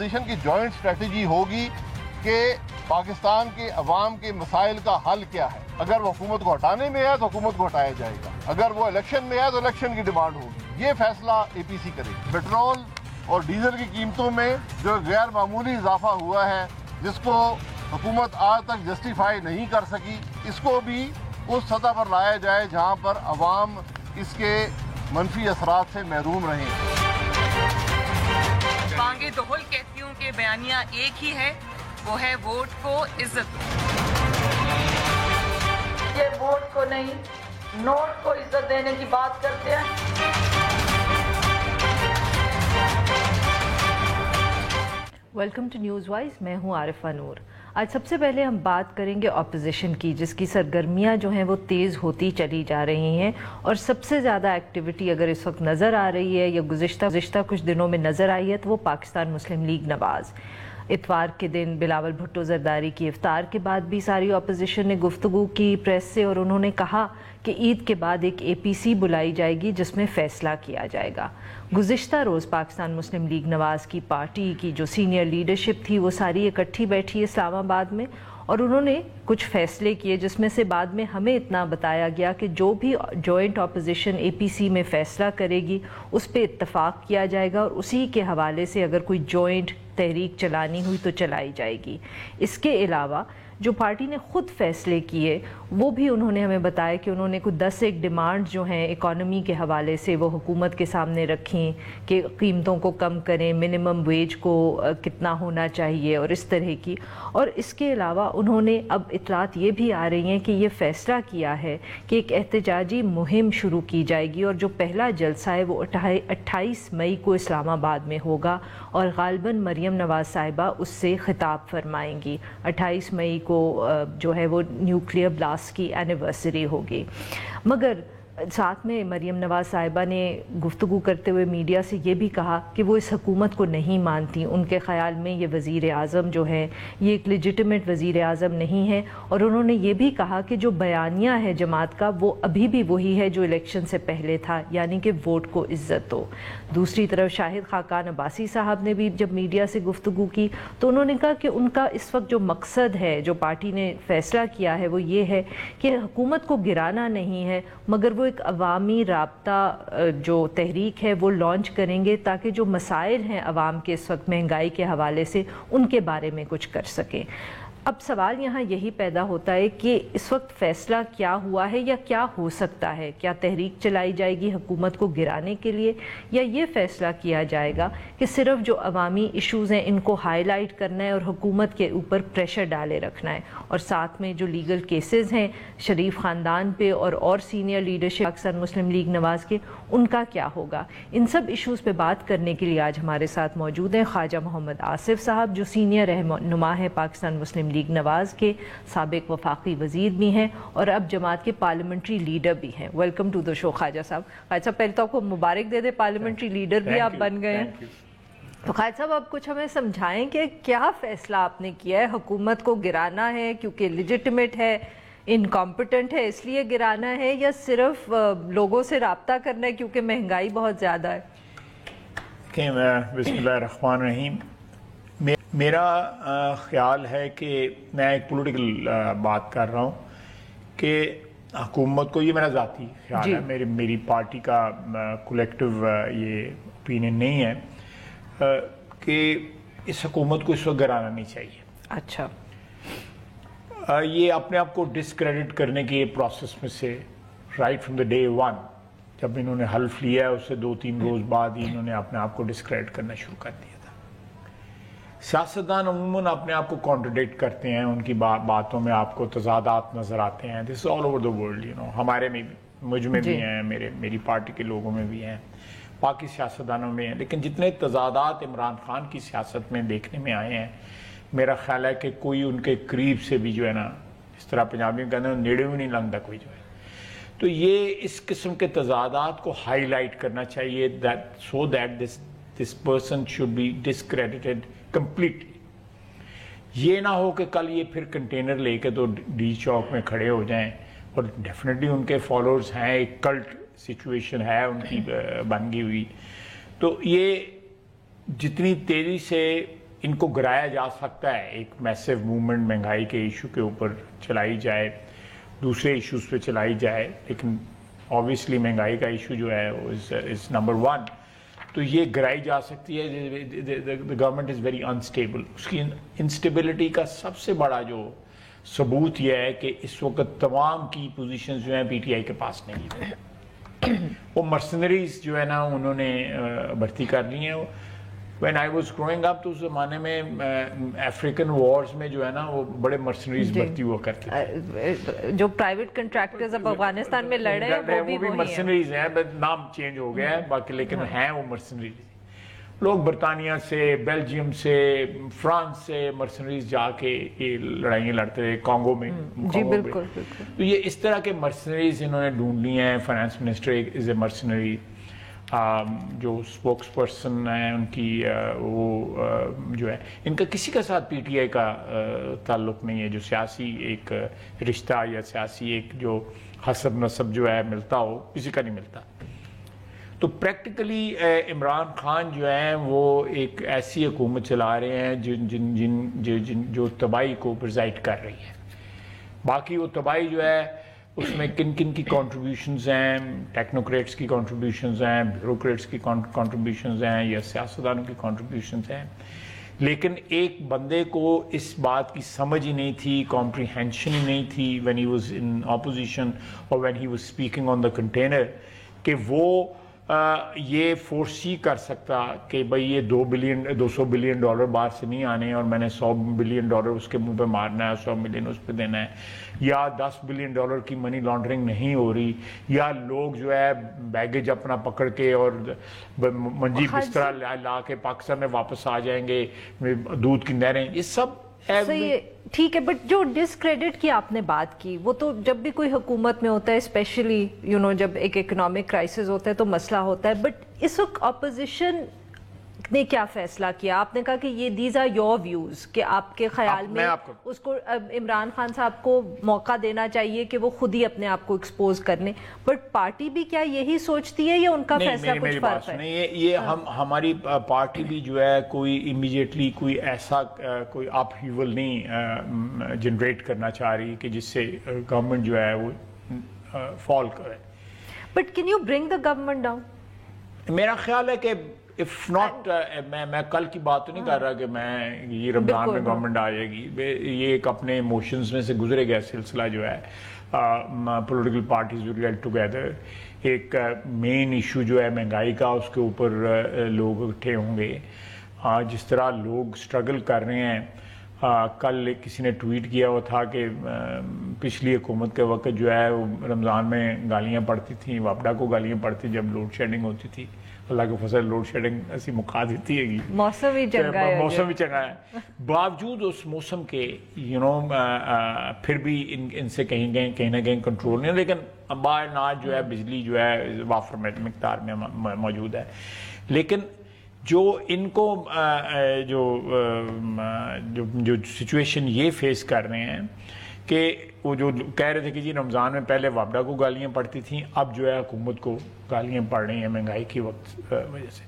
Opposition کی joint strategy ہوگی کہ پاکستان کے عوام کے مسائل کا حل کیا ہے. اگر وہ حکومت کو ہٹانے میں ہے تو حکومت کو ہٹایا جائے گا, اگر وہ الیکشن میں ہے تو الیکشن کی ڈیمانڈ ہوگی. یہ فیصلہ اے پی سی کرے گی. پیٹرول اور ڈیزل کی قیمتوں میں جو غیر معمولی اضافہ ہوا ہے, جس کو حکومت آج تک جسٹیفائی نہیں کر سکی, اس کو بھی اس سطح پر لایا جائے جہاں پر عوام اس کے منفی اثرات سے محروم رہیں. بانگے دہل کہتی ہوں کہ بیانیہ ایک ہی ہے, وہ ہے ووٹ کو عزت. یہ ووٹ کو نہیں, نوٹ کو عزت دینے کی بات کرتے ہیں. ویلکم ٹو نیوز وائز, میں ہوں عارفہ نور. آج سب سے پہلے ہم بات کریں گے اپوزیشن کی, جس کی سرگرمیاں جو ہیں وہ تیز ہوتی چلی جا رہی ہیں, اور سب سے زیادہ ایکٹیویٹی اگر اس وقت نظر آ رہی ہے یا گزشتہ کچھ دنوں میں نظر آئی ہے تو وہ پاکستان مسلم لیگ نواز. اتوار کے دن بلاول بھٹو زرداری کی افطار کے بعد بھی ساری اپوزیشن نے گفتگو کی پریس سے, اور انہوں نے کہا کہ عید کے بعد ایک اے پی سی بلائی جائے گی جس میں فیصلہ کیا جائے گا. گزشتہ روز پاکستان مسلم لیگ نواز کی پارٹی کی جو سینئر لیڈرشپ تھی وہ ساری اکٹھی بیٹھی اسلام آباد میں, اور انہوں نے کچھ فیصلے کیے جس میں سے بعد میں ہمیں اتنا بتایا گیا کہ جو بھی جوائنٹ اپوزیشن اے پی سی میں فیصلہ کرے گی اس پہ اتفاق کیا جائے گا, اور اسی کے حوالے سے اگر کوئی جوائنٹ تحریک چلانی ہوئی تو چلائی جائے گی. اس کے علاوہ جو پارٹی نے خود فیصلے کیے وہ بھی انہوں نے ہمیں بتایا کہ انہوں نے کچھ 10 ایک ڈیمانڈ جو ہیں اکانومی کے حوالے سے وہ حکومت کے سامنے رکھیں کہ قیمتوں کو کم کریں, منیمم ویج کو کتنا ہونا چاہیے اور اس طرح کی. اور اس کے علاوہ انہوں نے اب اطلاعات یہ بھی آ رہی ہیں کہ یہ فیصلہ کیا ہے کہ ایک احتجاجی مہم شروع کی جائے گی, اور جو پہلا جلسہ ہے وہ 28 مئی کو اسلام آباد میں ہوگا, اور غالباً مریم نواز صاحبہ اس سے خطاب فرمائیں گی. 28 مئی کو جو ہے وہ نیوکلیئر بلاسٹ کی اینیورسری ہوگی. مگر ساتھ میں مریم نواز صاحبہ نے گفتگو کرتے ہوئے میڈیا سے یہ بھی کہا کہ وہ اس حکومت کو نہیں مانتی. ان کے خیال میں یہ وزیر اعظم جو ہے یہ ایک لیجٹمیٹ وزیر اعظم نہیں ہے, اور انہوں نے یہ بھی کہا کہ جو بیانیہ ہے جماعت کا وہ ابھی بھی وہی ہے جو الیکشن سے پہلے تھا, یعنی کہ ووٹ کو عزت دو. دوسری طرف شاہد خاقان عباسی صاحب نے بھی جب میڈیا سے گفتگو کی تو انہوں نے کہا کہ ان کا اس وقت جو مقصد ہے, جو پارٹی نے فیصلہ کیا ہے وہ یہ ہے کہ حکومت کو گرانا نہیں ہے, مگر وہ ایک عوامی رابطہ جو تحریک ہے وہ لانچ کریں گے تاکہ جو مسائل ہیں عوام کے اس وقت مہنگائی کے حوالے سے ان کے بارے میں کچھ کر سکیں. اب سوال یہاں یہی پیدا ہوتا ہے کہ اس وقت فیصلہ کیا ہوا ہے یا کیا ہو سکتا ہے. کیا تحریک چلائی جائے گی حکومت کو گرانے کے لیے, یا یہ فیصلہ کیا جائے گا کہ صرف جو عوامی ایشوز ہیں ان کو ہائی لائٹ کرنا ہے اور حکومت کے اوپر پریشر ڈالے رکھنا ہے, اور ساتھ میں جو لیگل کیسز ہیں شریف خاندان پہ اور سینئر لیڈرشپ پاکستان مسلم لیگ نواز کے, ان کا کیا ہوگا. ان سب ایشوز پہ بات کرنے کے لیے آج ہمارے ساتھ موجود ہیں خواجہ محمد آصف صاحب, جو سینئر رہنما ہے پاکستان مسلم لیگ نواز کے, سابق وفاقی وزیر بھی ہیں اور اب جماعت کے پارلیمنٹری لیڈر بھی ہیں. ویلکم ٹو دا شو خواجہ صاحب. خواجہ صاحب پہلے تو آپ کو مبارک دے دیں, پارلیمنٹری لیڈر بھی آپ بن گئے ہیں. تو خواجہ صاحب آپ کچھ ہمیں سمجھائیں کہ کیا فیصلہ آپ نے کیا ہے. حکومت کو گرانا ہے کیونکہ لیجٹمیٹ ہے, انکمپیٹنٹ ہے اس لیے گرانا ہے, یا صرف لوگوں سے رابطہ کرنا ہے کیونکہ مہنگائی بہت زیادہ ہے؟ بسم اللہ الرحمن الرحیم. میرا خیال ہے کہ میں ایک پولیٹیکل بات کر رہا ہوں کہ حکومت کو, یہ میرا ذاتی خیال ہے, میری پارٹی کا کولیکٹیو یہ اوپینین نہیں ہے کہ اس حکومت کو اس وقت گرانا نہیں چاہیے. اچھا, یہ اپنے آپ کو ڈسکریڈٹ کرنے کی پروسیس میں سے right from the day one, جب انہوں نے حلف لیا ہے اس سے 2-3 روز بعد ہی انہوں نے اپنے آپ کو ڈسکریڈٹ کرنا شروع کر دیا تھا. سیاستدان عموماً اپنے آپ کو کانٹرڈکٹ کرتے ہیں, ان کی باتوں میں آپ کو تضادات نظر آتے ہیں. دس از آل اوور دا ورلڈ, ہمارے میں بھی, مجھ میں بھی ہیں, میری پارٹی کے لوگوں میں بھی ہیں, باقی سیاستدانوں میں ہیں. لیکن جتنے تضادات عمران خان کی سیاست میں دیکھنے میں آئے ہیں, میرا خیال ہے کہ کوئی ان کے قریب سے بھی جو ہے نا, اس طرح پنجابی میں کہتے ہیں نیڑے بھی نہیں لنگتا کوئی جو ہے. تو یہ اس قسم کے تضادات کو ہائی لائٹ کرنا چاہیے so that this person should be discredited completely. یہ نہ ہو کہ کل یہ پھر کنٹینر لے کے تو ڈی چوک میں کھڑے ہو جائیں, اور ڈیفینیٹلی ان کے فالوورز ہیں, ایک کلٹ سچویشن ہے ان کی بن گئی ہوئی. تو یہ جتنی تیزی سے ان کو گرایا جا سکتا ہے، ایک میسیو موومنٹ مہنگائی کے ایشو کے اوپر چلائی جائے، دوسرے ایشوز پہ چلائی جائے، لیکن آبویسلی مہنگائی کا ایشو جو ہے از نمبر 1، تو یہ گرائی جا سکتی ہے. Government is very unstable. اس کی انسٹیبلٹی کا سب سے بڑا جو ثبوت یہ ہے کہ اس وقت تمام کی پوزیشنز جو ہیں پی ٹی آئی کے پاس نہیں ہیں. وہ مرسنریز جو ہے نا انہوں نے بھرتی کر لی ہیں. When I was growing up تو اس زمانے میں افریقن وارز میں جو ہے نا وہ بڑے مرسنریز بھرتی ہوا کرتے تھے. جو پرائیویٹ کنٹریکٹرز اب افغانستان میں لڑ رہے ہیں وہ بھی مرسنریز ہیں، نام چینج ہو گیا ہے باقی، لیکن ہیں وہ مرسنریز. لوگ برطانیہ سے، بیلجیم سے، فرانس سے مرسنریز جا کے یہ لڑائیاں لڑتے تھے کانگو میں. جی بالکل. تو یہ اس طرح کے مرسنریز انہوں نے ڈھونڈ لی ہیں. فائنانس منسٹر از اے مرسنری. جو اسپوکس پرسن ہیں ان کی وہ جو ہے ان کا کسی کے ساتھ پی ٹی آئی کا تعلق نہیں ہے. جو سیاسی ایک رشتہ یا سیاسی ایک جو حسب نسب جو ہے ملتا ہو، کسی کا نہیں ملتا. تو پریکٹیکلی عمران خان جو ہیں وہ ایک ایسی حکومت چلا رہے ہیں جو تباہی کو پرزائڈ کر رہی ہے. باقی وہ تباہی جو ہے اس میں کن کن کی کنٹریبیوشنز ہیں، ٹیکنوکریٹس کی کنٹریبیوشنز ہیں، بیوروکریٹس کی کنٹریبیوشنز ہیں یا سیاستدانوں کی کنٹریبیوشنز ہیں. لیکن ایک بندے کو اس بات کی سمجھ ہی نہیں تھی، کمپریہنشن ہی نہیں تھی when he was in opposition اور when he was speaking on the container, کہ وہ یہ فورسی کر سکتا کہ بھئی یہ 200 بلین ڈالر باہر سے نہیں آنے اور میں نے 100 بلین ڈالر اس کے منہ پہ مارنا ہے، 100 ملین اس پہ دینا ہے، یا 10 بلین ڈالر کی منی لانڈرنگ نہیں ہو رہی، یا لوگ جو ہے بیگیج اپنا پکڑ کے اور منجی بسترا لا کے پاکستان میں واپس آ جائیں گے، دودھ کی نہریں، یہ سب صحیح ہے. ٹھیک ہے، بٹ جو ڈسکریڈٹ کی آپ نے بات کی وہ تو جب بھی کوئی حکومت میں ہوتا ہے، اسپیشلی جب ایک اکنامک کرائسس ہوتا ہے تو مسئلہ ہوتا ہے. بٹ اس وقت اپوزیشن نے کیا فیصلہ کیا؟ آپ نے کہا کہ یہ دیز آر یور ویوز، کہ آپ کے خیال میں اس کو عمران خان صاحب کو موقع دینا چاہیے کہ وہ خود ہی اپنے آپ کو ایکسپوز کر لیں، بٹ پارٹی بھی کیا یہی سوچتی ہے یا ان کا فیصلہ کچھ فرق ہے؟ نہیں، یہ ہماری پارٹی بھی جو ہے کوئی امیڈیٹلی کوئی ایسا کوئی اپ ہیول نہیں جنریٹ کرنا چاہ رہی کہ جس سے گورنمنٹ جو ہے وہ فال کرے. But can you bring the government down? میرا خیال ہے کہ if not میں کل کی بات تو نہیں کر رہا کہ میں یہ رمضان میں گورنمنٹ آ جائے گی. یہ ایک اپنے ایموشنز میں سے گزرے گیا سلسلہ جو ہے. Political parties will get together. ایک مین ایشو جو ہے مہنگائی کا، اس کے اوپر لوگ اکٹھے ہوں گے. جس طرح لوگ سٹرگل کر رہے ہیں، کل کسی نے ٹویٹ کیا ہوا تھا کہ پچھلی حکومت کے وقت جو ہے وہ رمضان میں گالیاں پڑتی تھیں، واپڈا کو گالیاں پڑتی جب لوڈ شیڈنگ ہوتی تھی. اللہ کے فضل لوڈ شیڈنگ ایسی مکھا دیتی ہے گی، موسم ہی چنگا ہے. باوجود اس موسم کے پھر بھی ان سے کہیں نہ کہیں کنٹرول نہیں، لیکن باہر ناج جو ہے بجلی جو ہے وافر مقدار میں موجود ہے. لیکن جو ان کو جو سچویشن یہ فیس کر رہے ہیں کہ وہ جو کہہ رہے تھے کہ جی رمضان میں پہلے وابڈا کو گالیاں پڑتی تھیں، اب جو ہے حکومت کو گالیاں پڑ رہی ہیں مہنگائی کی وجہ سے.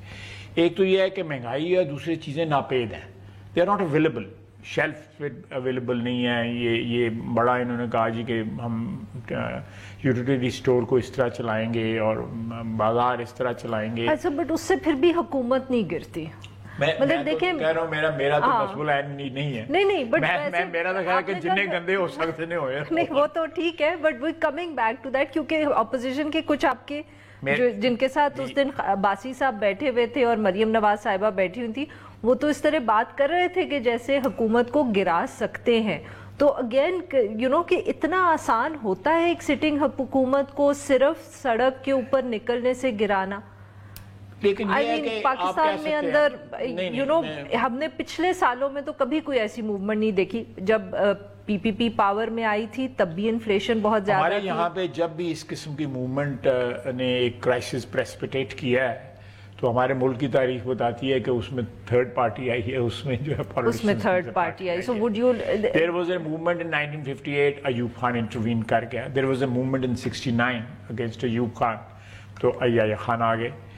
ایک تو یہ ہے کہ مہنگائی ہے، دوسری چیزیں ناپید ہیں، they are not available, shelf پہ اویلیبل نہیں ہے. یہ بڑا انہوں نے کہا جی کہ ہم یوٹیلیٹی اسٹور کو اس طرح چلائیں گے اور بازار اس طرح چلائیں گے. اچھا، بٹ اس سے پھر بھی حکومت نہیں گرتی. مطلب دیکھیں کہہ رہا ہوں میرا تو مسئلہ نہیں ہے. نہیں، بٹ میرا تو خیال ہے کہ جتنے گندے ہو سکتے نہیں ہوئے. نہیں وہ تو ٹھیک ہے، but we coming back to that, کیونکہ اپوزیشن کے کچھ آپ کے جن کے ساتھ اس دن باسی صاحب بیٹھے ہوئے تھے اور مریم نواز صاحبہ بیٹھی ہوئی تھی، وہ تو اس طرح بات کر رہے تھے کہ جیسے حکومت کو گرا سکتے ہیں. تو اگین کہ اتنا آسان ہوتا ہے ایک سٹنگ حکومت کو صرف سڑک کے اوپر نکلنے سے گرانا؟ لیکن پاکستان میں اندر ہم نے پچھلے سالوں میں تو کبھی کوئی ایسی موومنٹ نہیں دیکھی. جب پی پی پی پاور میں آئی تھی تب بھی انفلیشن بہت زیادہ ہمارے یہاں پہ جب بھی اس قسم کی موومنٹ نے ایک کرائسس پریسپیٹیٹ کیا ہے تو ہمارے ملک کی تاریخ بتاتی ہے کہ اس میں تھرڈ پارٹی آئی ہے، اس میں جو ہے اس میں third party I. So would you there was a movement in 1958 Ayub Khan intervene کر گیا. There was a movement in 69 against Ayub Khan, تو ایوب خان آ گئے.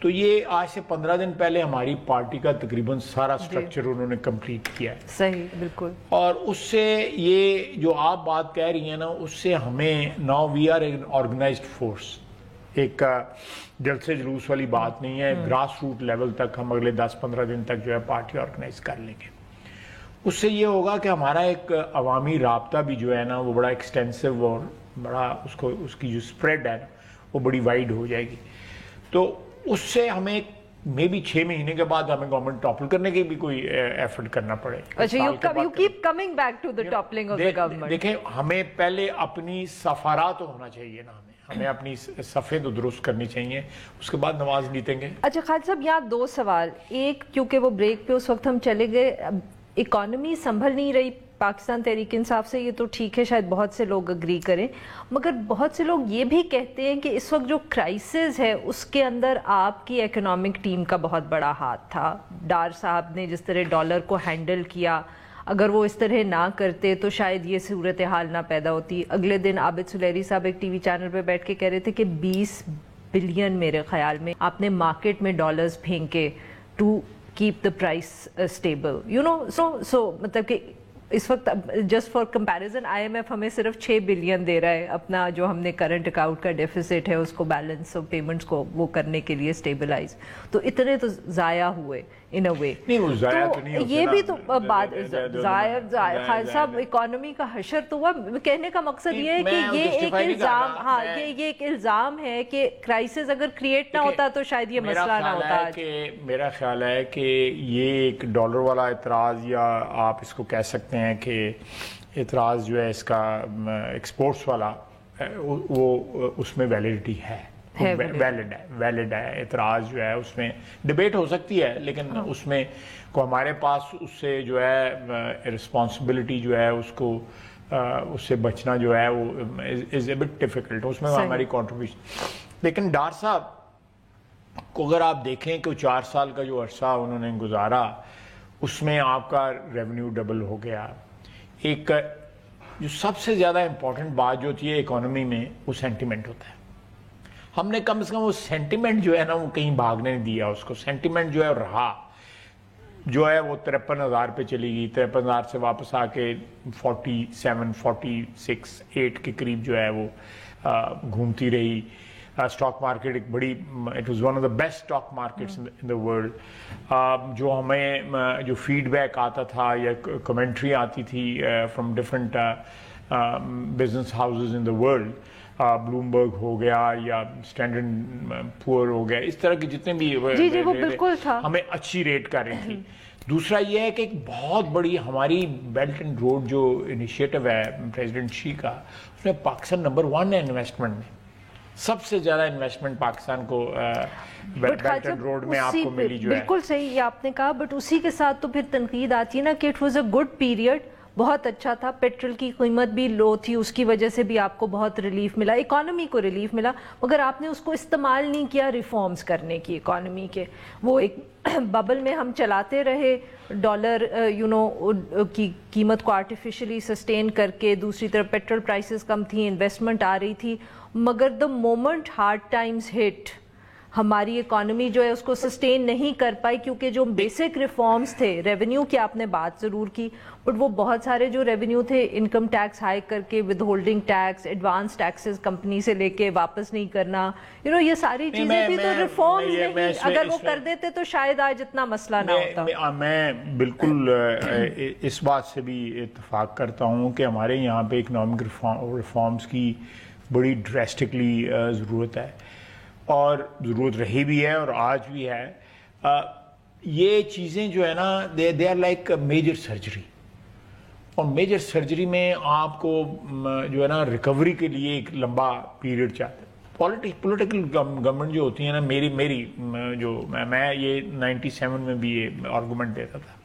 تو یہ آج سے 15 دن پہلے ہماری پارٹی کا تقریباً سارا سٹرکچر انہوں نے کمپلیٹ کیا ہے. صحیح بالکل. اور اس سے یہ جو آپ بات کہہ رہی ہیں نا, اس سے ہمیں now we are an organised force. ایک جلسے جلوس والی بات نہیں ہے, گراس روٹ لیول تک ہم اگلے 10-15 دن تک جو ہے پارٹی آرگنائز کر لیں گے. اس سے یہ ہوگا کہ ہمارا ایک عوامی رابطہ بھی جو ہے نا وہ بڑا ایکسٹینسو اور بڑا اس کی جو سپریڈ ہے وہ بڑی وائڈ ہو جائے گی. تو اس سے ہمیں مے بی 6 مہینے کے بعد ہمیں گورنمنٹ ٹاپل کرنے کی بھی کوئی ایفرٹ کرنا پڑے. اچھا, you keep coming back to the toppling of the government. دیکھیں, ہمیں پہلے اپنی سفارات ہونا چاہیے نا, ہمیں اپنی صفحے تو درست کرنی چاہیے, اس کے بعد نماز جیتیں گے. اچھا خالد صاحب, یہاں 2 سوال. ایک, کیونکہ وہ بریک پہ اس وقت ہم چلے گئے, اکانومی سنبھل نہیں رہی پاکستان تحریک انصاف سے, یہ تو ٹھیک ہے, شاید بہت سے لوگ اگری کریں, مگر بہت سے لوگ یہ بھی کہتے ہیں کہ اس وقت جو کرائسس ہے اس کے اندر آپ کی اکنامک ٹیم کا بہت بڑا ہاتھ تھا. ڈار صاحب نے جس طرح ڈالر کو ہینڈل کیا, اگر وہ اس طرح نہ کرتے تو شاید یہ صورتحال نہ پیدا ہوتی. اگلے دن عابد سلیری صاحب ایک ٹی وی چینل پہ بیٹھ کے کہہ رہے تھے کہ 20 بلین میرے خیال میں آپ نے مارکیٹ میں ڈالرز پھینکے to keep the price stable, you know. So مطلب کہ اس وقت just for comparison I M F ہمیں صرف 6 بلین دے رہا ہے اپنا جو ہم نے کرنٹ اکاؤنٹ کا ڈیفیسٹ ہے اس کو بیلنس اور پیمنٹس کو وہ کرنے کے لیے اسٹیبلائز. تو اتنے تو ضائع ہوئے ان اے وے. نہیں, وہ ضائع تو نہیں ہوتے, یہ بھی تو بات ضائع. خالد صاحب, اکانومی کا حشر تو ہوا. کہنے کا مقصد یہ ہے کہ یہ ایک الزام, ہاں یہ ایک الزام ہے کہ کرائسس اگر کریٹ نہ ہوتا تو شاید یہ مسئلہ نہ ہوتا. میرا خیال ہے کہ یہ ایک ڈالر والا اعتراض, یا آپ اس کو کہہ سکتے ہیں کہ اعتراض جو ہے اس کا ایکسپورٹس والا, وہ اس میں ویلیڈیٹی ہے, ویلڈ ہے. اعتراض جو ہے اس میں ڈیبیٹ ہو سکتی ہے, لیکن اس میں کو ہمارے پاس اس سے جو ہے رسپانسبلٹی جو ہے اس کو اس سے بچنا جو ہے وہ از اے بٹ ڈیفیکلٹ, اس میں ہماری کنٹریبیوشن. لیکن ڈار صاحب کو اگر آپ دیکھیں کہ 4 سال کا جو عرصہ انہوں نے گزارا, اس میں آپ کا ریونیو ڈبل ہو گیا. ایک جو سب سے زیادہ امپورٹنٹ بات جو ہوتی ہے اکانومی میں, وہ سینٹیمنٹ ہوتا ہے. ہم نے کم از کم وہ سینٹیمنٹ جو ہے نا وہ کہیں بھاگنے نہیں دیا. اس کو سینٹیمنٹ جو ہے رہا, جو ہے وہ 53,000 پہ چلی گئی, 53,000 سے واپس آ کے 47, 46, 8 کے قریب جو ہے وہ گھومتی رہی. اسٹاک مارکیٹ ایک بڑی, it was one of the best stock markets in the world. جو ہمیں جو فیڈ بیک آتا تھا یا کمنٹری آتی تھی from different business houses in the world, Bloomberg ہو گیا یا اسٹینڈرڈ پور ہو گیا, اس طرح کے جتنے بھی ہمیں اچھی ریٹ کر رہی تھی. دوسرا یہ ہے کہ ایک بہت بڑی ہماری بیلٹ اینڈ روڈ جو انیشیٹو ہے پریزیڈنٹ شی کا, اس میں پاکستان نمبر 1 ہے انویسٹمنٹ میں. سب سے زیادہ انویسٹمنٹ پاکستان کو بیلٹ اینڈ روڈ میں آپ کو ملی جو ہے. بالکل صحیح یہ آپ نے کہا, بٹ اسی کے ساتھ تو پھر تنقید آتی ہے نا کہ it was a good period, بہت اچھا تھا. پیٹرول کی قیمت بھی لو تھی, اس کی وجہ سے بھی آپ کو بہت ریلیف ملا, اکانومی کو ریلیف ملا, مگر آپ نے اس کو استعمال نہیں کیا ریفارمز کرنے کی اکانومی کے. وہ ایک ببل میں ہم چلاتے رہے, ڈالر کی قیمت کو آرٹیفیشلی سسٹین کر کے, دوسری طرف پیٹرول پرائسز کم تھیں, انویسٹمنٹ آ رہی تھی, مگر دا مومنٹ ہارڈ ٹائمز ہٹ, ہماری اکانومی جو ہے اس کو سسٹین نہیں کر پائی, کیونکہ جو بیسک ریفارمز تھے, ریونیو کی آپ نے بات ضرور کی, بٹ وہ بہت سارے جو ریونیو تھے انکم ٹیکس ہائی کر کے, withholding tax, advance taxes company سے لے کے واپس نہیں کرنا, یہ ساری چیزیں بھی تو ریفارمز نہیں. اگر وہ کر دیتے تو شاید آج اتنا مسئلہ نہ ہوتا. میں بالکل اس بات سے بھی اتفاق کرتا ہوں کہ ہمارے یہاں پہ اکنامک ریفارمز کی بڑی ڈریسٹکلی ضرورت ہے, اور ضرورت رہی بھی ہے اور آج بھی ہے. یہ چیزیں جو ہے نا they are like major surgery, اور میجر سرجری میں آپ کو جو ہے نا ریکوری کے لیے ایک لمبا پیریڈ چاہتے ہیں. پولیٹیکل گورنمنٹ جو ہوتی ہے نا, میری جو میں یہ 97 میں بھی یہ آرگومنٹ دیتا تھا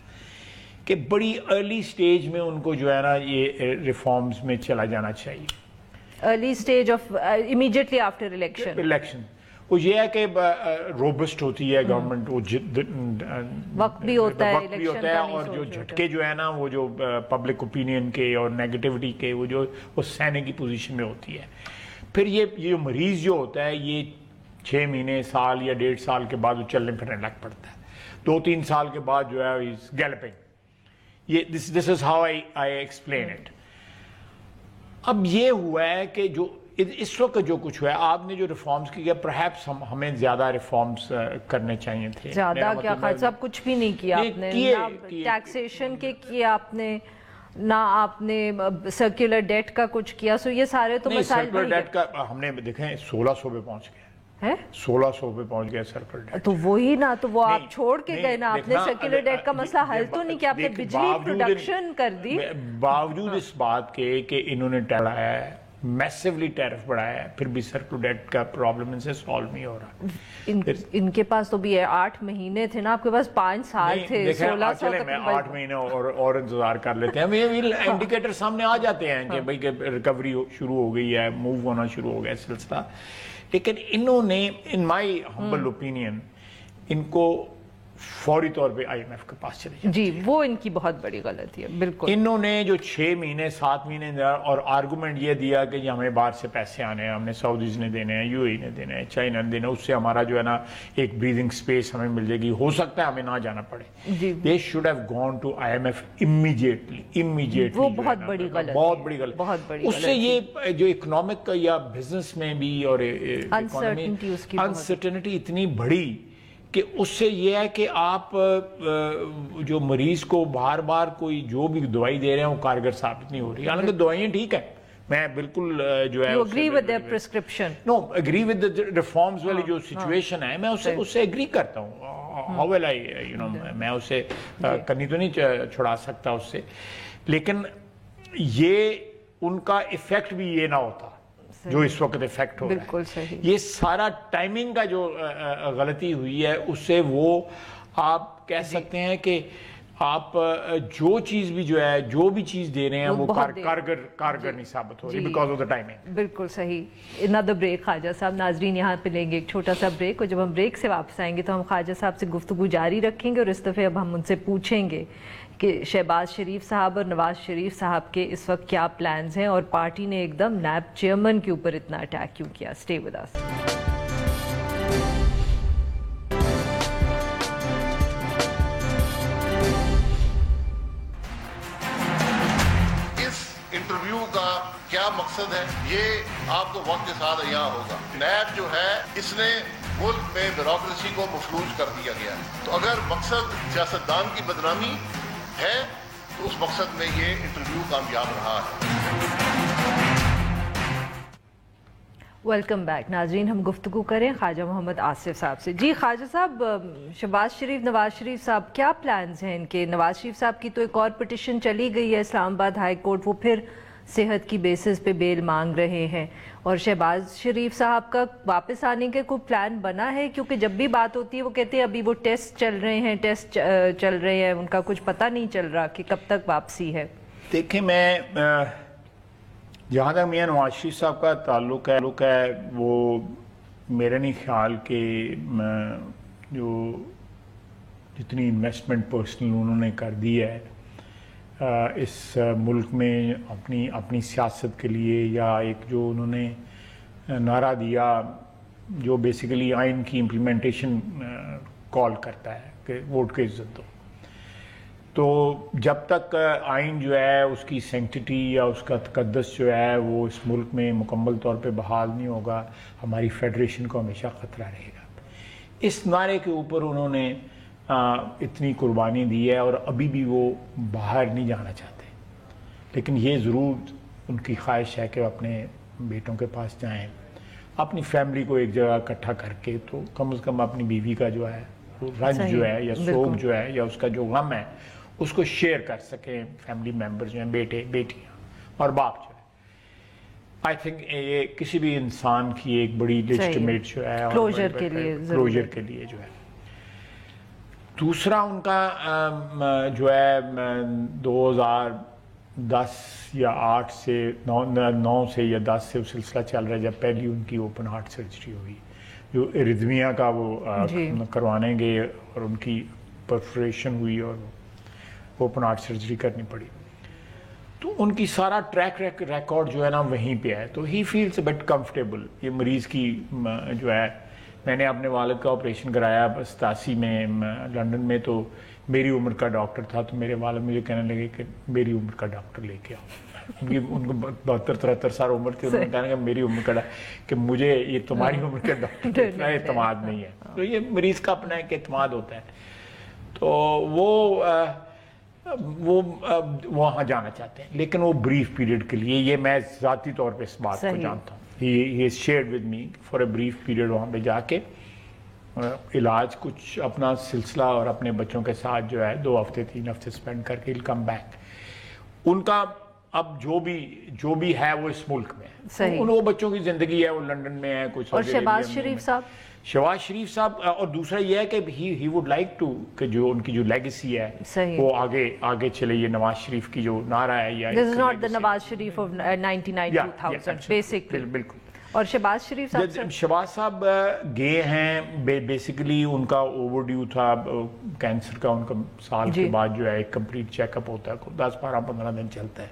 کہ بڑی ارلی سٹیج میں ان کو جو ہے نا یہ ریفارمز میں چلا جانا چاہیے. Early stage of immediately after election وہ یہ ہے کہ روبسٹ ہوتی ہے گورنمنٹ, وہ وقت بھی ہوتا ہے, اور جو جھٹکے جو ہے نا وہ جو پبلک اوپینین کے اور نیگیٹیوٹی کے وہ سہنے کی پوزیشن میں ہوتی ہے. پھر یہ جو مریض جو ہوتا ہے یہ 6 مہینے سال یا 1.5 سال کے بعد وہ چلنے پھرنے لگ پڑتا ہے. 2-3 سال کے بعد جو ہے از گیلپنگ. یہ this is how I explain it. اب یہ ہوا ہے کہ جو اس وقت جو کچھ ہوا ہے, آپ نے جو ریفارمز کیا پرہیپس ہمیں زیادہ ریفارمز کرنے چاہیے تھے. زیادہ کیا خاص صاحب کچھ بھی نہیں کیا آپ نے, ٹیکسیشن کے کیا آپ نے, نہ آپ نے سرکولر ڈیٹ کا کچھ کیا. سو یہ سارے تو مسائل سرکولر ڈیٹ کا ہم نے دیکھیں 1600 پہ پہنچ گیا ہے, 1600 پہ پہنچ گیا سرکولر ڈیٹ. تو وہی نا, تو وہ آپ چھوڑ کے گئے نا, آپ نے سرکولر ڈیٹ کا مسئلہ حل تو نہیں کیا, آپ نے بجلی پروڈکشن کر دی. باوجود اس بات کے کہ انہوں نے بڑھایا ہے, میسیولی ٹیرف بڑھایا ہے, پھر بھی سرکولر ڈیٹ کا پرابلم ان سے سالو نہیں ہو رہا. ان کے پاس تو بھی 8 مہینے تھے نا, آپ کے پاس 5 سال تھے. 16 چلے میں 8 مہینے اور انتظار کر لیتے ہیں, انڈیکیٹر سامنے آ جاتے ہیں کہ بھئی کہ ریکوری شروع ہو گئی ہے, موو ہونا شروع ہو گیا سلسلہ. لیکن انہوں نے ان مائی ہمبل اوپینین ان کو فوری طور پہ آئی ایم ایف کے پاس چلے جائیں. جی وہ ان کی بہت بڑی غلطی ہے. بالکل انہوں نے جو 6 مہینے 7 مہینے اور آرگومنٹ یہ دیا کہ یہ ہمیں باہر سے پیسے آنے ہیں, ہم نے سعودیز نے دینے ہیں, یو اے نے دینے ہیں, چائنا نے دینے, اس سے ہمارا جو ہے نا ایک بریدنگ سپیس ہمیں مل جائے گی, ہو سکتا ہے ہمیں نہ جانا پڑے. They should have gone to I M F immediately. وہ بہت بڑی غلط, بہت بڑی غلط. اس سے یہ جو اکنامک یا بزنس میں بھی اور انسرٹنٹی اتنی بڑی کہ اس سے یہ ہے کہ آپ جو مریض کو بار بار کوئی جو بھی دوائی دے رہے ہیں وہ کارگر ثابت نہیں ہو رہی. حالانکہ دوائیں ٹھیک ہیں, میں بالکل جو ہے You agree with their prescription? No, agree with the reforms والی جو سچویشن ہے, میں اس سے agree کرتا ہوں. How will I, میں اسے کرنی تو نہیں چھڑا سکتا اس سے, لیکن یہ ان کا ایفیکٹ بھی یہ نہ ہوتا جو اس وقت ایفیکٹ ہو رہا ہے. یہ سارا ٹائمنگ کا جو غلطی ہوئی ہے اس سے وہ آپ کہہ سکتے ہیں کہ آپ جو چیز بھی جو ہے جو بھی چیز دے رہے ہیں وہ کارگر نہیں ثابت ہو رہی بیکاز آف دا ٹائمنگ. بالکل صحیح. another بریک خواجہ صاحب. ناظرین یہاں پہ لیں گے ایک چھوٹا سا بریک, اور جب ہم بریک سے واپس آئیں گے تو ہم خواجہ صاحب سے گفتگو جاری رکھیں گے, اور اس دفعہ اب ہم ان سے پوچھیں گے کہ شہباز شریف صاحب اور نواز شریف صاحب کے اس وقت کیا پلانز ہیں, اور پارٹی نے ایک دم نیب چیئرمین کے اوپر اتنا اٹیک کیوں کیا. Stay with us. اس انٹرویو کا کیا مقصد ہے یہ آپ کو وقت کے ساتھ یہاں ہوگا. نیب جو ہے اس نے ملک میں بیوروکریسی کو مفلوج کر دیا گیا ہے. تو اگر مقصد سیاستدان کی بدنامی ہے تو اس مقصد میں یہ انٹرویو کامیاب رہا ہے. Welcome back. ناظرین ہم گفتگو کریں خواجہ محمد آصف صاحب سے. جی خواجہ صاحب, شہباز شریف نواز شریف صاحب کیا پلانز ہیں ان کے؟ نواز شریف صاحب کی تو ایک اور پٹیشن چلی گئی ہے اسلام آباد ہائی کورٹ, وہ پھر صحت کی بیسس پہ بیل مانگ رہے ہیں, اور شہباز شریف صاحب کا واپس آنے کے کوئی پلان بنا ہے؟ کیونکہ جب بھی بات ہوتی ہے وہ کہتے ہیں ابھی وہ ٹیسٹ چل رہے ہیں, ان کا کچھ پتہ نہیں چل رہا کہ کب تک واپسی ہے. دیکھیں میں جہاں تک میاں نواز شریف صاحب کا تعلق ہے وہ میرا نہیں خیال کہ جو جتنی انویسٹمنٹ پرسنل انہوں نے کر دی ہے اس ملک میں اپنی سیاست کے لیے, یا ایک جو انہوں نے نعرہ دیا جو بیسیکلی آئین کی امپلیمنٹیشن کال کرتا ہے کہ ووٹ کی عزت دو, تو جب تک آئین جو ہے اس کی سینکٹیٹی یا اس کا تقدس جو ہے وہ اس ملک میں مکمل طور پہ بحال نہیں ہوگا, ہماری فیڈریشن کو ہمیشہ خطرہ رہے گا. اس نعرے کے اوپر انہوں نے اتنی قربانی دی ہے اور ابھی بھی وہ باہر نہیں جانا چاہتے, لیکن یہ ضرور ان کی خواہش ہے کہ وہ اپنے بیٹوں کے پاس جائیں, اپنی فیملی کو ایک جگہ اکٹھا کر کے تو کم از کم اپنی بیوی کا جو ہے رنج جو ہے یا سوگ جو ہے یا اس کا جو غم ہے اس کو شیئر کر سکیں فیملی ممبر جو ہیں, بیٹے بیٹیاں اور باپ جو ہے. آئی تھنک یہ کسی بھی انسان کی ایک بڑی لیجٹیمیٹ جو ہے کلوجر کے لیے جو ہے. دوسرا ان کا جو ہے 2010 یا 8 سے 9 سے یا 10 سے وہ سلسلہ چل رہا ہے جب پہلی ان کی اوپن ہارٹ سرجری ہوئی, جو ارتھمیا کا وہ کروانے گئے اور ان کی پرفوریشن ہوئی اور اوپن ہارٹ سرجری کرنی پڑی. تو ان کی سارا ٹریک ریکارڈ جو ہے نا وہیں پہ ہے, تو he feels a but comfortable. یہ مریض کی جو ہے میں نے اپنے والد کا آپریشن کرایا 87 میں لنڈن میں, تو میری عمر کا ڈاکٹر تھا, تو میرے والد مجھے کہنے لگے کہ میری عمر کا ڈاکٹر لے کے آؤ. ان کو 72-73 سال عمر تھی, انہوں نے کہا کہ میری عمر کا کہ مجھے یہ تمہاری عمر کا ڈاکٹر اتنا اعتماد نہیں ہے. تو یہ مریض کا اپنا ایک اعتماد ہوتا ہے. تو وہ وہاں جانا چاہتے ہیں, لیکن وہ بریف پیریڈ کے لیے. یہ میں ذاتی طور پہ اس بات کو جانتا ہوں. He is shared with me for a brief period وہاں پہ جا کے علاج کچھ اپنا سلسلہ اور اپنے بچوں کے ساتھ جو ہے 2 ہفتے 3 ہفتے اسپینڈ کر کے کم بیک. ان کا اب جو بھی ہے وہ اس ملک میں ہے, وہ بچوں کی زندگی ہے, وہ لنڈن میں ہے. کچھ اور شہباز شریف صاحب اور دوسرا یہ ہے کہ he would like to کہ جو ان کی جو لیگیسی ہے وہ آگے چلے. یہ نواز شریف کی جو نعرہ ہے, یا This is not the Nawaz Sharif of 99-2000 basically. بالکل. اور شہباز صاحب گئے ہیں بیسیکلی. ان کا اوور ڈیو تھا کینسر کا, ان کا سال کے بعد جو ہے ایک کمپلیٹ چیک اپ ہوتا ہے, 10-12-15 دن چلتا ہے.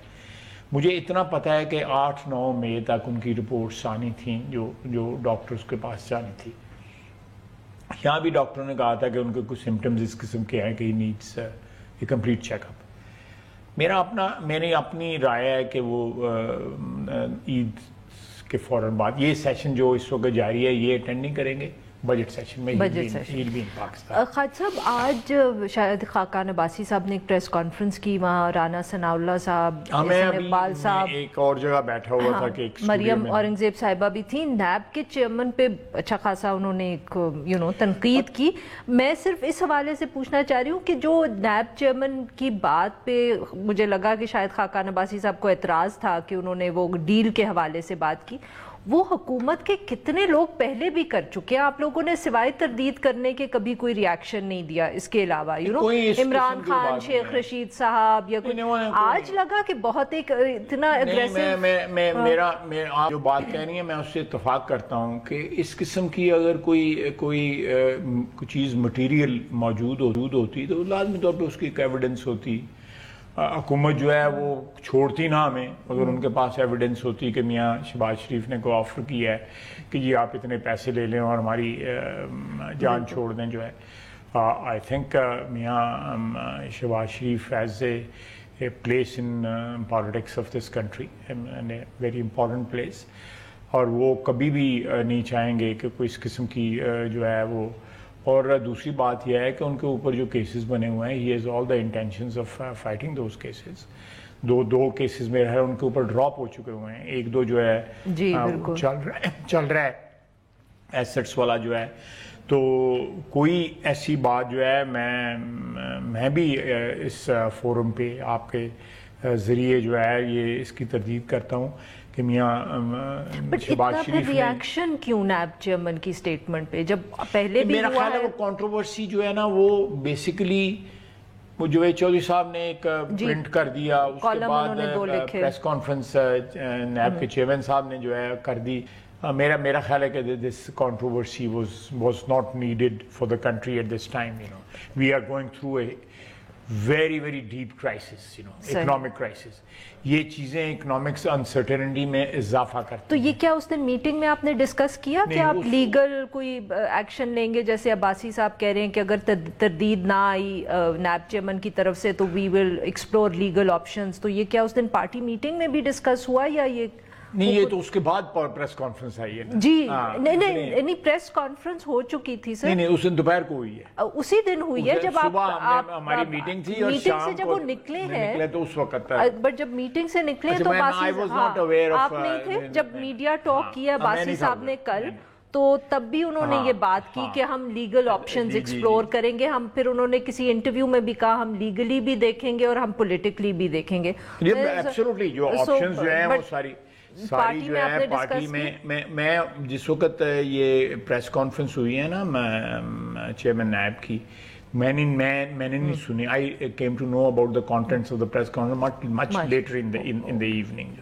مجھے اتنا پتا ہے کہ 8-9 مئی تک ان کی رپورٹس آنی تھیں جو ڈاکٹرز کے پاس جانی تھی. یہاں بھی ڈاکٹروں نے کہا تھا کہ ان کے کچھ سمٹمز اس قسم کے ہیں کہ he needs a complete check up. میری اپنی رائے ہے کہ وہ عید کے فوراً بعد یہ سیشن جو اس وقت جاری ہے یہ اٹینڈ نہیں کریں گے. بجٹ سیشن میں خالد صاحب آج شاید خاقان عباسی صاحب نے ایک پریس کانفرنس کی, وہاں رانا ثناء اللہ صاحب, اقبال صاحب, ایک اور جگہ بیٹھا ہوا تھا کہ مریم اورنگزیب صاحبہ بھی تھی. نیب کے چیئرمین پہ اچھا خاصا انہوں نے ایک تنقید کی. میں صرف اس حوالے سے پوچھنا چاہ رہی ہوں کہ جو نیب چیئرمین کی بات پہ مجھے لگا کہ شاید خاقان عباسی صاحب کو اعتراض تھا کہ انہوں نے وہ ڈیل کے حوالے سے بات کی, وہ حکومت کے کتنے لوگ پہلے بھی کر چکے ہیں. آپ لوگوں نے سوائے تردید کرنے کے کبھی کوئی ریاکشن نہیں دیا اس کے علاوہ. عمران خان, شیخ رشید صاحب, یا آج لگا کہ بہت ایک اتنا اگریسو. آپ جو بات کہہ رہی ہیں میں اس سے اتفاق کرتا ہوں کہ اس قسم کی اگر کوئی چیز مٹیریل موجود ہوتی تو لازمی طور پہ اس کی ایک ایویڈنس ہوتی. حکومت جو ہے وہ چھوڑتی نہ ہمیں اگر ان کے پاس ایویڈنس ہوتی کہ میاں شہباز شریف نے کوئی آفر کیا ہے کہ جی آپ اتنے پیسے لے لیں اور ہماری جان چھوڑ دیں. جو ہے I think Mian Shahbaz Sharif has a place in politics of this country and a very important place, اور وہ کبھی بھی نہیں چاہیں گے کہ کوئی اس قسم کی جو ہے وہ. اور دوسری بات یہ ہے کہ ان کے اوپر جو کیسز بنے ہوئے ہیں, he has all the intentions of fighting those cases. دو کیسز میں ہے ان کے اوپر ڈراپ ہو چکے ہوئے ہیں. 1-2 جو ہے چل رہا ہے ایسٹس والا جو ہے. تو کوئی ایسی بات جو ہے میں بھی اس فورم پہ آپ کے ذریعے جو ہے یہ اس کی تردید کرتا ہوں کہ میاں شہباز شریف نے ریاکشن کیوں نیب چیئرمین کی سٹیٹمنٹ پہ, جب پہلے بھی میرا خیال ہے وہ کنٹروورسی جو ہے نا وہ بیسیکلی وہ جو چودھری صاحب نے ایک پرنٹ کر دیا, اس کے بعد پریس کانفرنس نیب کے چیئرمین صاحب نے جو ہے کر دی. میرا خیال ہے کہ this controversy was not needed for the country at this time. We are going through a very very deep crisis, economic crisis. یہ چیزیں اکنامکس انسرٹنٹی میں اضافہ کرتی. تو یہ کیا اس دن میٹنگ میں آپ نے ڈسکس کیا کہ آپ لیگل کوئی ایکشن لیں گے؟ جیسے عباسی صاحب کہہ رہے ہیں کہ اگر تردید نہ آئی نیب چیئرمین کی طرف سے تو وی ول ایکسپلور لیگل آپشنز. تو یہ کیا اس دن پارٹی میٹنگ میں بھی ڈسکس ہوا یا یہ نہیں؟ یہ تو اس کے بعد پریس کانفرنس آئی ہے جی. نہیں پریس کانفرنس ہو چکی تھی سر. نہیں اس دن دوپہر کو ہوئی ہے, اسی دن ہوئی ہے جب آپ ہماری میٹنگ تھی اور میٹنگ سے جب وہ نکلے ہیں تو اس وقت. بٹ جب میٹنگ سے نکلے تو آپ نہیں تھے جب میڈیا ٹاک کیا باسی صاحب نے کل, تو تب بھی انہوں نے یہ بات کی کہ ہم لیگل آپشنز ایکسپلور کریں گے. ہم پھر انہوں نے کسی انٹرویو میں بھی کہا ہم لیگلی بھی دیکھیں گے اور ہم پولیٹیکلی بھی دیکھیں گے. ایبسولوٹلی جو آپشنز جو ہیں وہ ساری جو ہے پارٹی میں جس وقت یہ پریس کانفرنس ہوئی ہے نا چیئرمین نیب کی, میں نے نہیں سنی. I came to know about the contents of the press conference much later in the evening.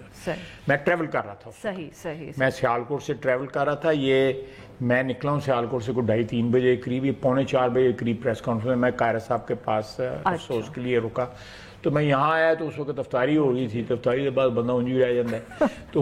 میں ٹریول کر رہا تھا. صحیح. میں سیالکوٹ سے ٹریول کر رہا تھا. یہ میں نکلا ہوں سیالکوٹ سے 2:30-3 بجے قریب, یہ 3:45 بجے قریب پریس کانفرنس. میں قاہرہ صاحب کے پاس افسوس کے لیے رکا. تو میں یہاں آیا تو اس وقت افطاری ہو گئی تھی. تو افطاری کے بعد بندہ اونجی رہ جاتا ہے. تو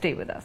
Stay with us.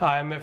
IMF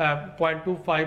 0.25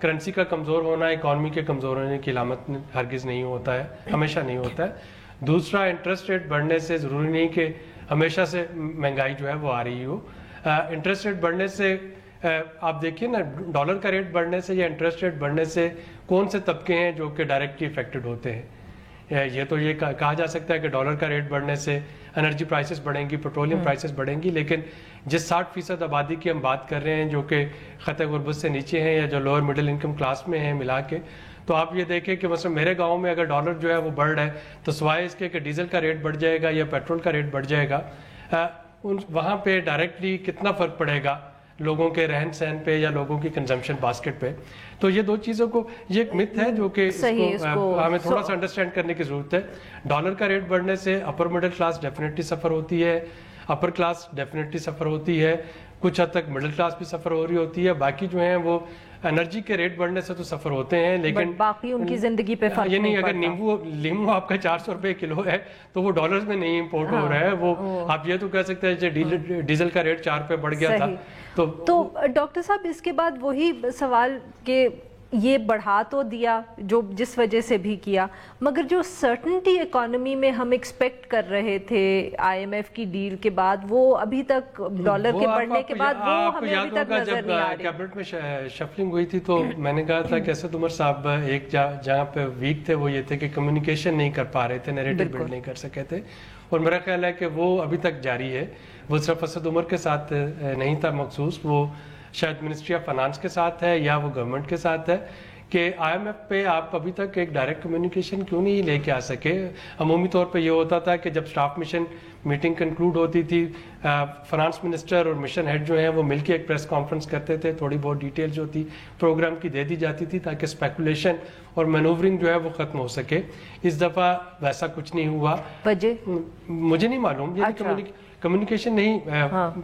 currency کا کمزور ہونا اکانومی کے کمزور ہونے کی علامت ہرگز نہیں ہوتا ہے, ہمیشہ نہیں ہوتا ہے. دوسرا, انٹرسٹ ریٹ بڑھنے سے ضروری نہیں کہ ہمیشہ سے مہنگائی جو ہے وہ آ رہی ہو. انٹرسٹ ریٹ بڑھنے سے آپ دیکھیے نا, ڈالر کا ریٹ بڑھنے سے یا انٹرسٹ ریٹ بڑھنے سے کون سے طبقے ہیں جو کہ ڈائریکٹلی افیکٹڈ ہوتے ہیں. یہ تو یہ کہا جا سکتا ہے کہ ڈالر کا ریٹ بڑھنے سے انرجی پرائسز بڑھیں گی, پیٹرولیم پرائسز بڑھیں گی, لیکن جس 60% آبادی کی ہم بات کر رہے ہیں جو کہ خطۂ غربت سے نیچے ہیں یا جو لوور مڈل انکم کلاس میں ہیں ملا کے, تو آپ یہ دیکھیں کہ مثلا میرے گاؤں میں اگر ڈالر جو ہے وہ بڑھ رہا ہے تو سوائے اس کے کہ ڈیزل کا ریٹ بڑھ جائے گا یا پیٹرول کا ریٹ بڑھ جائے گا, وہاں پہ ڈائریکٹلی کتنا فرق پڑے گا لوگوں کے رہن سہن پہ یا لوگوں کی کنزمپشن باسکٹ پہ. تو یہ دو چیزوں کو, یہ ایک مت ہے جو کہ اس کو ہمیں تھوڑا سا انڈرسٹینڈ کرنے کی ضرورت ہے. ڈالر کا ریٹ بڑھنے سے اپر مڈل کلاس ڈیفینیٹلی سفر ہوتی ہے, اپر کلاس ڈیفینیٹلی سفر ہوتی ہے, کچھ حد تک مڈل کلاس بھی سفر ہو رہی ہوتی ہے, باقی جو ہیں وہ انرجی کے ریٹ بڑھنے سے تو سفر ہوتے ہیں لیکن باقی ان کی زندگی پہ فرق یہ نہیں. اگر لیمو آپ کا 400 روپے کلو ہے تو وہ ڈالرز میں نہیں امپورٹ ہو رہا ہے, وہ آپ یہ تو کہہ سکتے ہیں ڈیزل کا ریٹ 4 پہ بڑھ گیا تھا. تو ڈاکٹر صاحب اس کے بعد وہی سوال کہ یہ بڑھا تو دیا جو جس وجہ سے بھی کیا, مگر جو سرٹنٹی اکانومی میں ہم ایکسپیکٹ کر رہے تھے آئی ایم ایف کی ڈیل کے بعد, وہ ابھی تک ڈالر کے بڑھنے کے بعد وہ ہمیں ابھی تک نظر نہیں آ رہی. کیبنٹ میں شفلنگ ہوئی تھی تو میں نے کہا تھا کہ اسد عمر صاحب ایک جہاں پہ ویک تھے وہ یہ تھے کہ کمیونیکیشن نہیں کر پا رہے تھے, نیریٹو بلڈ نہیں کر سکے تھے, اور میرا خیال ہے کہ وہ ابھی تک جاری ہے. وہ صرف اسد عمر کے ساتھ نہیں تھا مخصوص, وہ شاید منسٹری آف فائنانس کے ساتھ ہے یا وہ گورنمنٹ کے ساتھ ہے کہ آئی ایم ایف پہ آپ ابھی تک ایک ڈائریکٹ کمیونیکیشن کیوں نہیں لے کے آ سکے. عمومی طور پہ یہ ہوتا تھا کہ جب اسٹاف مشن میٹنگ کنکلوڈ ہوتی تھی, فائنانس منسٹر اور مشن ہیڈ جو ہیں وہ مل کے ایک پریس کانفرنس کرتے تھے, تھوڑی بہت ڈیٹیل جو تھی پروگرام کی دے دی جاتی تھی تاکہ اسپیکولیشن اور مینوورنگ جو ہے وہ ختم ہو سکے. اس دفعہ ویسا کچھ نہیں ہوا. وجہ مجھے نہیں معلوم, یعنی کمیونیکیشن نہیں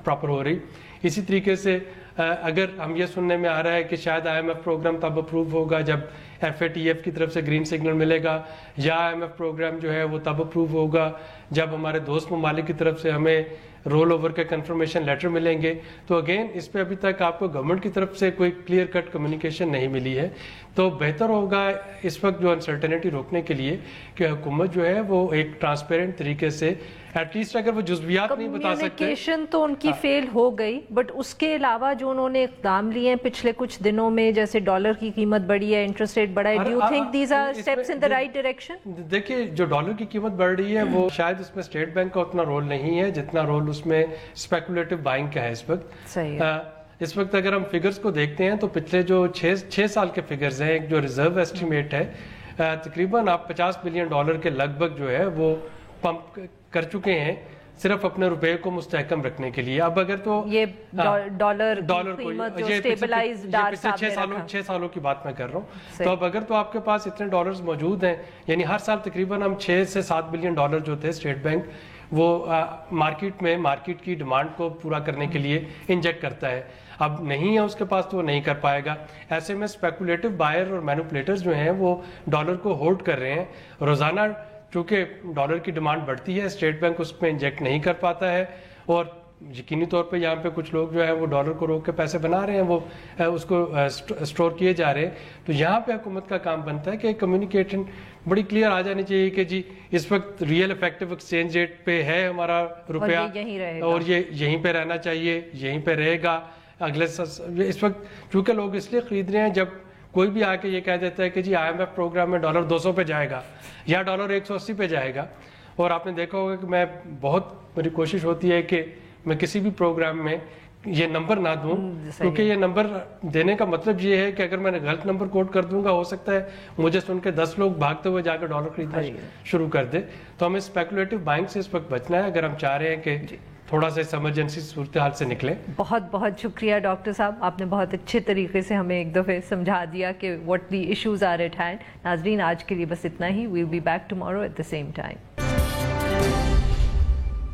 پراپر ہو رہی. اسی طریقے سے اگر ہم یہ سننے میں آ رہا ہے کہ شاید آئی ایم ایف پروگرام تب اپروو ہوگا جب ایف اے ٹی ایف کی طرف سے گرین سگنل ملے گا, یا آئی ایم ایف پروگرام جو ہے وہ تب اپروو ہوگا جب ہمارے دوست ممالک کی طرف سے ہمیں رول اوور کے کنفرمیشن لیٹر ملیں گے. تو اگین اس پہ ابھی تک آپ کو گورنمنٹ کی طرف سے کوئی کلیئر کٹ کمیونیکیشن نہیں ملی ہے. تو بہتر ہوگا اس وقت جو انسرٹنٹی روکنے کے لیے کہ حکومت جو ہے وہ ایک ٹرانسپیرنٹ طریقے سے ایٹ لیسٹ اگر وہ جزویات نہیں بتا سکتے. کمیونیکیشن تو ان کی فیل ہو گئی, بٹ اس کے علاوہ جو انہوں نے اقدام لیے ہیں پچھلے کچھ دنوں میں, جیسے ڈالر کی قیمت بڑھی ہے, انٹرسٹ ریٹ بڑھا ہے, do you think these are steps in the right direction? دیکھیے جو ڈالر کی قیمت بڑھ رہی ہے وہ شاید اس میں اسٹیٹ بینک کا اتنا رول نہیں ہے جتنا رول اس میں اسپیکولیٹو بائنگ کا ہے اس وقت. صحیح. اس وقت اگر ہم فگرز کو دیکھتے ہیں تو پچھلے جو 6 سال کے فگرز ہیں, ایک جو ریزرو ایسٹیمیٹ ہے تقریباً آپ $50 بلین کے لگ بھگ جو ہے وہ پمپ کر چکے ہیں صرف اپنے روپے کو مستحکم رکھنے کے لیے. اب اگر تو یہ ڈالر قیمت جو سٹیبلائز ڈار صاحب نے 6 سالوں کی بات میں کر رہا ہوں, تو اب اگر تو آپ کے پاس اتنے ڈالرز موجود ہیں, یعنی ہر سال تقریباً ہم 6 سے 7 بلین ڈالر جو تھے اسٹیٹ بینک وہ مارکیٹ کی ڈیمانڈ کو پورا کرنے کے لیے انجیکٹ کرتا ہے. اب نہیں ہے اس کے پاس تو وہ نہیں کر پائے گا. ایسے میں اسپیکولیٹو بائر اور مینوپولیٹرز جو ہیں وہ ڈالر کو ہولڈ کر رہے ہیں. روزانہ چونکہ ڈالر کی ڈیمانڈ بڑھتی ہے, اسٹیٹ بینک اس پہ انجیکٹ نہیں کر پاتا ہے, اور یقینی طور پہ یہاں پہ کچھ لوگ جو ہے وہ ڈالر کو روک کے پیسے بنا رہے ہیں, وہ اس کو اسٹور کیے جا رہے ہیں. تو یہاں پہ حکومت کا کام بنتا ہے کہ کمیونیکیشن بڑی کلیئر آ جانی چاہیے کہ جی اس وقت ریئل افیکٹو ایکسچینج ریٹ پہ ہے ہمارا روپیہ اور یہ یہیں پہ رہنا چاہیے, یہیں پہ رہے گا اگلے. اس وقت چونکہ لوگ اس لیے خرید رہے ہیں, جب کوئی بھی آ کے یہ کہہ دیتا ہے کہ جی آئی ایم ایف پروگرام میں ڈالر 200 پہ جائے گا یا ڈالر 180 پہ جائے گا, اور آپ نے دیکھا ہوگا کہ میری کوشش ہوتی ہے کہ میں کسی بھی پروگرام میں یہ نمبر نہ دوں, کیونکہ یہ نمبر دینے کا مطلب یہ ہے کہ اگر میں نے غلط نمبر کوٹ کر دوں گا ہو سکتا ہے مجھے سن کے 10 لوگ بھاگتے ہوئے جا کے ڈالر خریدنا شروع کر دے. تو ہمیں اسپیکولیٹو بائنگ سے اس وقت بچنا ہے اگر ہم چاہ رہے ہیں کہ تھوڑا سا ایمرجنسی صورتحال سے نکلیں. بہت بہت شکریہ ڈاکٹر صاحب, آپ نے بہت اچھے طریقے سے ہمیں ایک دفعہ سمجھا دیا کہ what the issues are at hand. ناظرین آج کے لیے بس اتنا ہی. We'll be back tomorrow at the same time.